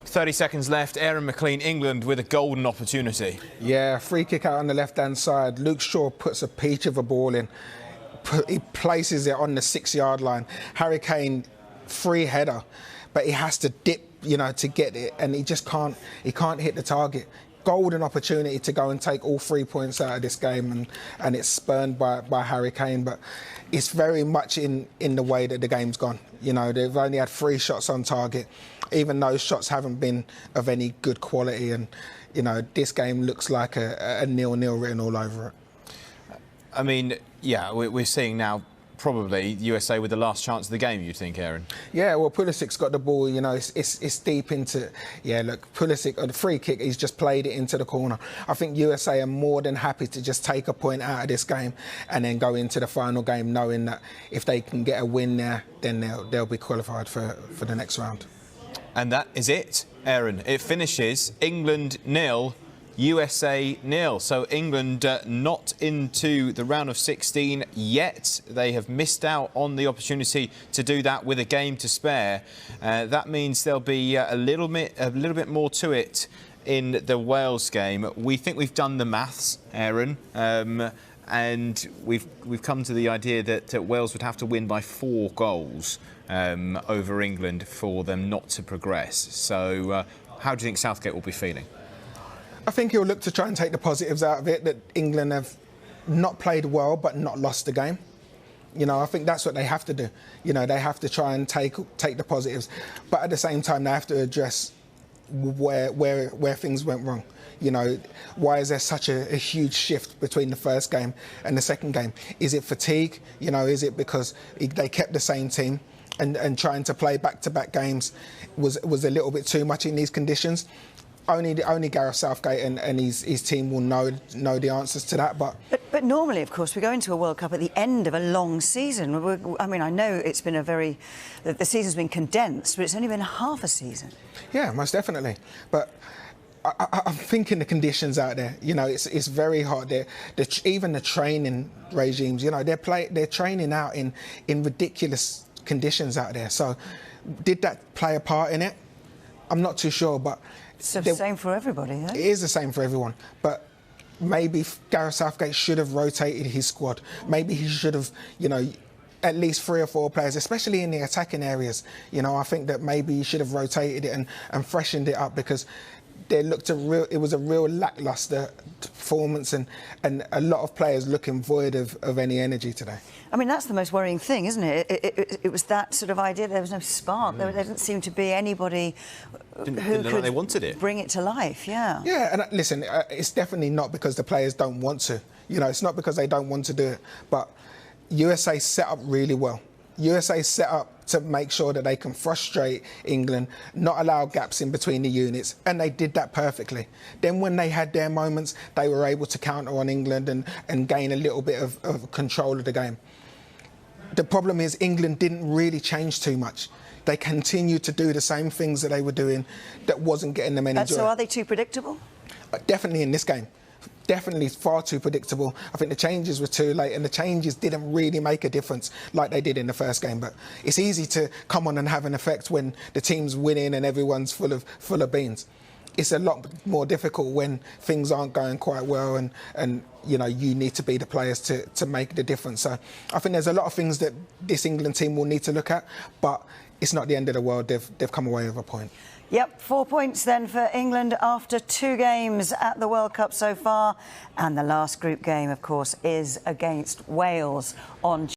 30 seconds left. Aaron McLean, England with a golden opportunity. Yeah, free kick out on the left-hand side. Luke Shaw puts a peach of a ball in. He places it on the 6-yard line. Harry Kane, free header, but he has to dip, to get it, and he just can't. He can't hit the target. Golden opportunity to go and take all 3 points out of this game, and it's spurned by Harry Kane. But it's very much in the way that the game's gone. They've only had 3 shots on target. Even those shots haven't been of any good quality, and this game looks like a 0-0 written all over it. I mean, yeah, we're seeing now probably USA with the last chance of the game, you'd think, Aaron? Yeah, well, Pulisic's got the ball, it's deep into... Yeah, look, Pulisic, on the free kick, he's just played it into the corner. I think USA are more than happy to just take a point out of this game and then go into the final game knowing that if they can get a win there, then they'll be qualified for the next round. And that is it, Aaron. It finishes England 0, USA 0. So England not into the round of 16 yet. They have missed out on the opportunity to do that with a game to spare. That means there'll be a little bit more to it in the Wales game. We think we've done the maths, Aaron, and we've come to the idea that Wales would have to win by 4 goals over England for them not to progress. So how do you think Southgate will be feeling? I think he'll look to try and take the positives out of it, that England have not played well but not lost the game. I think that's what they have to do. They have to try and take the positives, but at the same time they have to address where things went wrong. Why is there such a huge shift between the first game and the second game? Is it fatigue? Is it because they kept the same team and trying to play back-to-back games was a little bit too much in these conditions? Only Gareth Southgate and his team will know the answers to that. But normally, of course, we go into a World Cup at the end of a long season. I mean, I know it's been the season's been condensed, but it's only been half a season. Yeah, most definitely. But I'm thinking the conditions out there. It's very hard. Even the training regimes. They're training out in ridiculous conditions out there. So, did that play a part in it? I'm not too sure, but it's the same for everybody, eh? It is the same for everyone, but maybe Gareth Southgate should have rotated his squad. Maybe he should have, at least 3 or 4 players, especially in the attacking areas. I think that maybe he should have rotated it and freshened it up, because it was a real lacklustre performance, and a lot of players looking void of any energy today. I mean, that's the most worrying thing, isn't it? It was that sort of idea. There was no spark. There didn't seem to be anybody who could they wanted it. Bring it to life. Yeah. Yeah, and listen, it's definitely not because the players don't want to. It's not because they don't want to do it. But USA set up really well. USA set up to make sure that they can frustrate England, not allow gaps in between the units, and they did that perfectly. Then when they had their moments, they were able to counter on England and gain a little bit of control of the game. The problem is England didn't really change too much. They continued to do the same things that they were doing that wasn't getting them any joy. So are they too predictable? Definitely in this game. Definitely far too predictable. I think the changes were too late, and the changes didn't really make a difference like they did in the first game. But it's easy to come on and have an effect when the team's winning and everyone's full of beans. It's a lot more difficult when things aren't going quite well, and you need to be the players to make the difference. So I think there's a lot of things that this England team will need to look at, but it's not the end of the world. They've come away with a point. Yep, 4 points then for England after 2 games at the World Cup so far. And the last group game, of course, is against Wales on